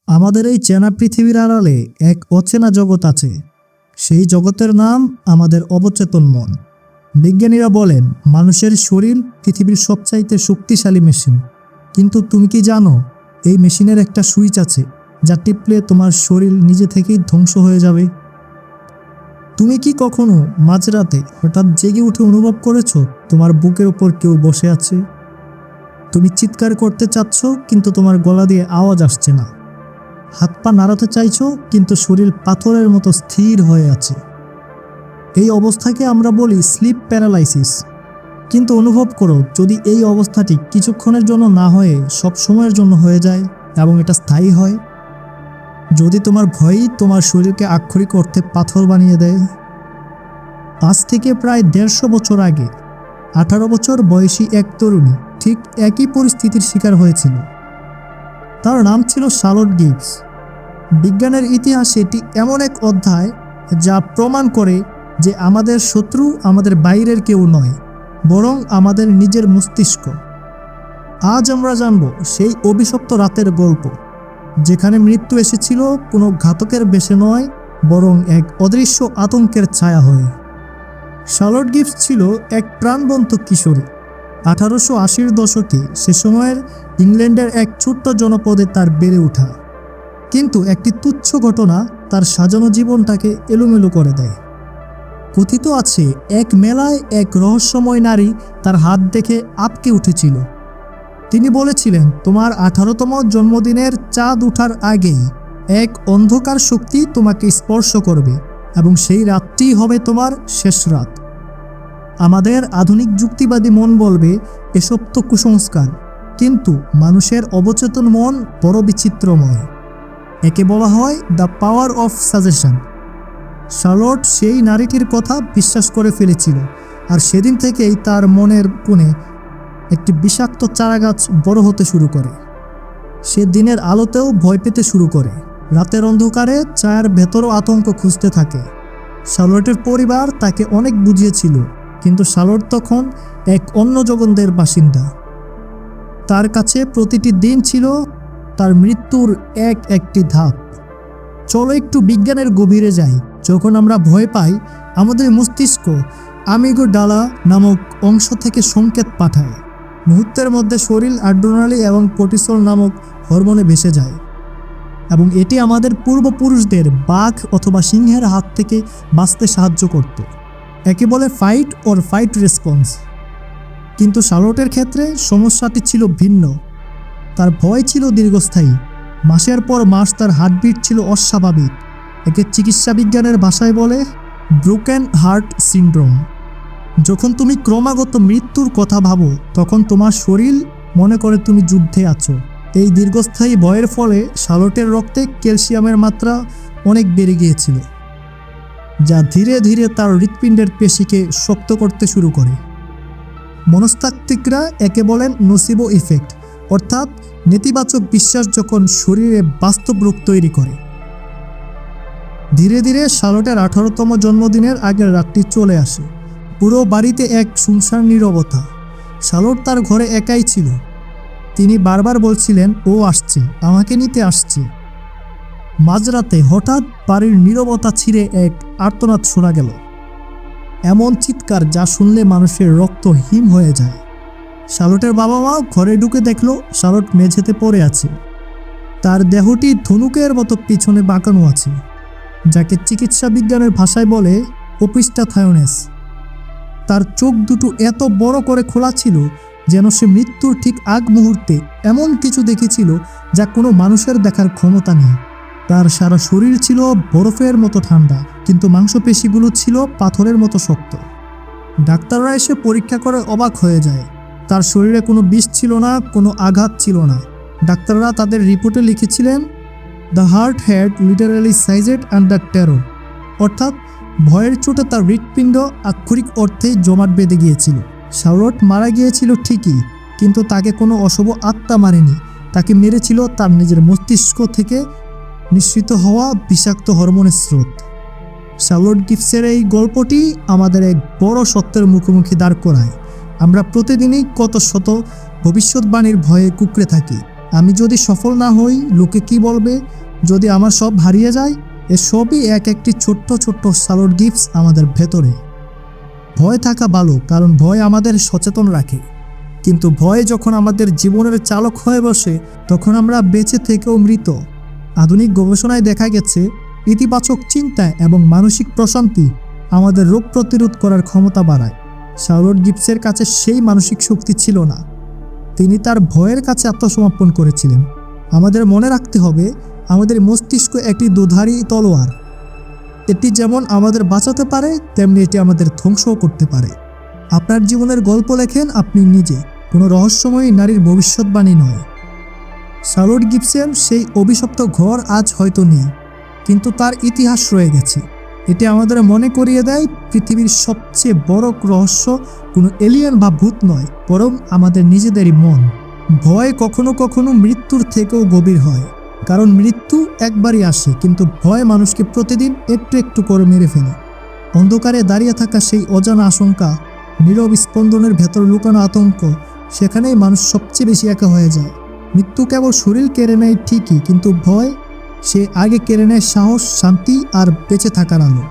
আমাদের এই চেনা পৃথিবীর আড়ালে এক অচেনা জগৎ আছে। সেই জগতের নাম আমাদের অবচেতন মন। বিজ্ঞানীরা বলেন মানুষের শরীর পৃথিবীর সবচাইতে শক্তিশালী মেশিন। কিন্তু তুমি কি জানো, এই মেশিনের একটা সুইচ আছে যা টিপলে তোমার শরীর নিজে থেকেই ধ্বংস হয়ে যাবে। তুমি কি কখনো মাঝরাতে হঠাৎ জেগে উঠে অনুভব করেছো তোমার বুকের ওপর কেউ বসে আছে? তুমি চিৎকার করতে চাচ্ছ কিন্তু তোমার গলা দিয়ে আওয়াজ আসছে না। হাত পা নাড়াতে চাইছো কিন্তু শরীর পাথরের মতো স্থির হয়ে আছে। এই অবস্থাকে আমরা বলি স্লিপ প্যারালাইসিস। কিন্তু অনুভব করো, যদি এই অবস্থাটি কিছুক্ষণের জন্য না হয়ে সব সময়ের জন্য হয়ে যায় এবং এটা স্থায়ী হয়, যদি তোমার ভয়ই তোমার শরীরকে আক্ষরিক অর্থে পাথর বানিয়ে দেয়। আজ থেকে প্রায় 150 বছর আগে 18 বছর বয়সী এক তরুণী ঠিক একই পরিস্থিতির শিকার হয়েছিল। তার নাম ছিল শার্লট গিবস। বিজ্ঞানের ইতিহাসে এটি এমন এক অধ্যায় যা প্রমাণ করে যে আমাদের শত্রু আমাদের বাইরের কেউ নয়, বরং আমাদের নিজের মস্তিষ্ক। আজ আমরা জানব সেই অভিশপ্ত রাতের গল্প, যেখানে মৃত্যু এসেছিল কোনো ঘাতকের বেশে নয়, বরং এক অদৃশ্য আতঙ্কের ছায়া হয়ে। শার্লট গিবস ছিল এক প্রাণবন্ত কিশোরী। 1880-র দশকে সে সময়ের ইংল্যান্ডের এক ছোট্ট জনপদে তার বেড়ে ওঠা। কিন্তু একটি তুচ্ছ ঘটনা তার সাজানো জীবনটাকে এলোমেলো করে দেয়। কথিত আছে, এক মেলায় এক রহস্যময় নারী তার হাত দেখে আঁতকে উঠেছিল। তিনি বলেছিলেন, তোমার 18তম জন্মদিনের চাঁদ ওঠার আগেই এক অন্ধকার শক্তি তোমাকে স্পর্শ করবে এবং সেই রাতটিই হবে তোমার শেষ রাত। আমাদের আধুনিক যুক্তিবাদী মন বলবে এসব তো কুসংস্কার, কিন্তু মানুষের অবচেতন মন বড় বিচিত্রময়। একে বলা হয় the power of suggestion. Charlotte সেই নারীটির কথা বিশ্বাস করে ফেলেছিল, আর সেদিন থেকেই তার মনের কোণে একটি বিষাক্ত চারাগাছ বড় হতে শুরু করে। সে দিনের আলোতেও ভয় পেতে শুরু করে, রাতের অন্ধকারে ছায়ার ভেতরও আতঙ্ক খুঁজতে থাকে। শার্লটের পরিবার তাকে অনেক বুঝিয়েছিল, কিন্তু শার্লট তখন এক অন্য জগতের বাসিন্দা। তার কাছে প্রতিটি দিন ছিল তার মৃত্যুর একটি ধাপ। চলো একটু বিজ্ঞানের গভীরে যাই। যখন আমরা ভয় পাই, আমাদের মস্তিষ্ক আমিগডালা নামক অংশ থেকে সংকেত পাঠায়। মুহূর্তের মধ্যে শরীর অ্যাড্রেনালিন এবং কর্টিসল নামক হরমোনে ভেসে যায়, এবং এটি আমাদের পূর্বপুরুষদের বাঘ অথবা সিংহের হাত থেকে বাঁচতে সাহায্য করত। একে বলে ফাইট অর ফাইট রেসপন্স। কিন্তু শার্লটের ক্ষেত্রে সমস্যাটি ছিল ভিন্ন। তার ভয় ছিল দীর্ঘস্থায়ী। মাসের পর মাস তার হার্টবিট ছিল অস্বাভাবিক। একে চিকিৎসা বিজ্ঞানের ভাষায় বলে ব্রোকেন হার্ট সিনড্রোম। যখন তুমি ক্রমাগত মৃত্যুর কথা ভাবো, তখন তোমার শরীর মনে করে তুমি যুদ্ধে আছো। এই দীর্ঘস্থায়ী ভয়ের ফলে শার্লটের রক্তে ক্যালসিয়ামের মাত্রা অনেক বেড়ে গিয়েছিল, যা ধীরে ধীরে তার হৃৎপিণ্ডের পেশিকে শক্ত করতে শুরু করে। মনস্তাত্ত্বিকরা একে বলেন নোসিবো ইফেক্ট, অর্থাৎ নেতিবাচক বিশ্বাস যখন শরীরে বাস্তব রোগ তৈরি করে। ধীরে ধীরে শার্লটের 18তম জন্মদিনের আগের রাতটি চলে আসে। পুরো বাড়িতে এক শুনশান নীরবতা। শার্লট তার ঘরে একাই ছিল। তিনি বারবার বলছিলেন, ও আসছে, আমাকে নিতে আসছে। মাঝরাতে হঠাৎ বাড়ির নীরবতা ছিঁড়ে এক আর্তনাদ শোনা গেল। এমন চিৎকার যা শুনলে মানুষের রক্ত হিম হয়ে যায়। শার্লটের বাবা মা ঘরে ঢুকে দেখল শার্লট মেঝেতে পড়ে আছে। তার দেহটি ধনুকের মতো পিছনে বাঁকানো আছে, যাকে চিকিৎসা বিজ্ঞানের ভাষায় বলে ওপিস্টাথায়োনেস। তার চোখ দুটো এত বড় করে খোলা ছিল যেন সে মৃত্যুর ঠিক আগ মুহূর্তে এমন কিছু দেখেছিল যা কোনো মানুষের দেখার ক্ষমতা নেই। তার সারা শরীর ছিল বরফের মতো ঠান্ডা, কিন্তু মাংসপেশিগুলো ছিল পাথরের মতো শক্ত। ডাক্তাররা এসে পরীক্ষা করে অবাক হয়ে যায়। তার শরীরে কোনো বিষ ছিল না, কোনো আঘাত ছিল না। ডাক্তাররা তাদের রিপোর্টে লিখেছিলেন, the heart had literally seized under terror, অর্থাৎ ভয়ের চোটে তার হৃৎপিণ্ড আক্ষরিক অর্থেই জমাট বেঁধে গিয়েছিল। শার্লট মারা গিয়েছিল ঠিকই, কিন্তু তাকে কোনো অশুভ আত্মা মারেনি। তাকে মেরেছিল তার নিজের মস্তিষ্ক থেকে নিঃসৃত হওয়া বিষাক্ত হরমোনের স্রোত। শার্লট গিবসের এই গল্পটি আমাদের এক বড় সত্যের মুখোমুখি দাঁড় করায়। আমরা প্রতিদিনই কত শত ভবিষ্যৎবাণীর ভয়ে কুঁকড়ে থাকি, আমি যদি সফল না হই লোকে কি বলবে, যদি আমার সব হারিয়ে যায়, এসবই এক একটি ছোট্ট ছোট্ট সালোয়ার গিফটস আমাদের ভেতরে। ভয় থাকা ভালো, কারণ ভয় আমাদের সচেতন রাখে, কিন্তু ভয় যখন আমাদের জীবনের চালক হয়ে বসে তখন আমরা বেঁচে থেকেও মৃত। আধুনিক গবেষণায় দেখা গেছে ইতিবাচক চিন্তা এবং মানসিক প্রশান্তি আমাদের রোগ প্রতিরোধ করার ক্ষমতা বাড়ায়। শার্লট গিবসের কাছে সেই মানসিক শক্তি ছিল না, তিনি তার ভয়ের কাছে আত্মসমর্পণ করেছিলেন। আমাদের মনে রাখতে হবে, আমাদের মস্তিষ্ক একটি দুধারী তলোয়ার। এটি যেমন আমাদের বাঁচাতে পারে, তেমনি এটি আমাদের ধ্বংসও করতে পারে। আপনার জীবনের গল্প লেখেন আপনি নিজে, কোনো রহস্যময়ী নারীর ভবিষ্যৎবাণী নয়। শার্লট গিবসন সেই অভিশপ্ত ঘর আজ হয়তো নেই, কিন্তু তার ইতিহাস রয়ে গেছে। এটি আমাদের মনে করিয়ে দেয় পৃথিবীর সবচেয়ে বড় রহস্য কোনো এলিয়েন বা ভূত নয়, বরং আমাদের নিজেদেরই মন। ভয় কখনো কখনো মৃত্যুর থেকেও গভীর হয়, কারণ মৃত্যু একবারই আসে, কিন্তু ভয় মানুষকে প্রতিদিন একটু একটু করে মেরে ফেলে। অন্ধকারে দাঁড়িয়ে থাকা সেই অজানা আশঙ্কা, নীরব স্পন্দনের ভেতর লুকানো আতঙ্ক, সেখানেই মানুষ সবচেয়ে বেশি একা হয়ে যায়। মৃত্যু কেবল শরীর কেড়ে নেয় ঠিকই, কিন্তু ভয় সে আগে কেড়ে নেয় সাহস, শান্তি আর বেঁচে থাকার আলো।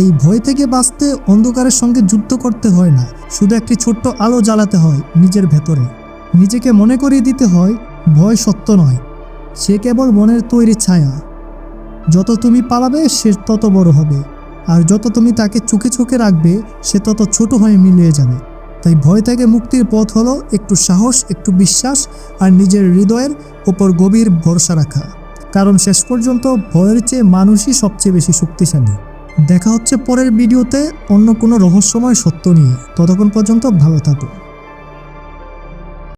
এই ভয় থেকে বাঁচতে অন্ধকারের সঙ্গে যুদ্ধ করতে হয় না, শুধু একটি ছোট্ট আলো জ্বালাতে হয় নিজের ভেতরে। নিজেকে মনে করিয়ে দিতে হয় ভয় সত্য নয়, সে কেবল মনের তৈরি ছায়া। যত তুমি পালাবে সে তত বড় হবে, আর যত তুমি তাকে চোখে চোখে রাখবে সে তত ছোট হয়ে মিলিয়ে যাবে। তাই ভয় থেকে মুক্তির পথ হলো একটু সাহস, একটু বিশ্বাস আর নিজের হৃদয়ের ওপর গভীর ভরসা রাখা, কারণ শেষ পর্যন্ত ভয়ের চেয়ে মানুষই সবচেয়ে বেশি শক্তিশালী। দেখা হচ্ছে পরের ভিডিওতে অন্য কোনো রহস্যময় সত্য নিয়ে। ততক্ষণ পর্যন্ত ভালো থাকো।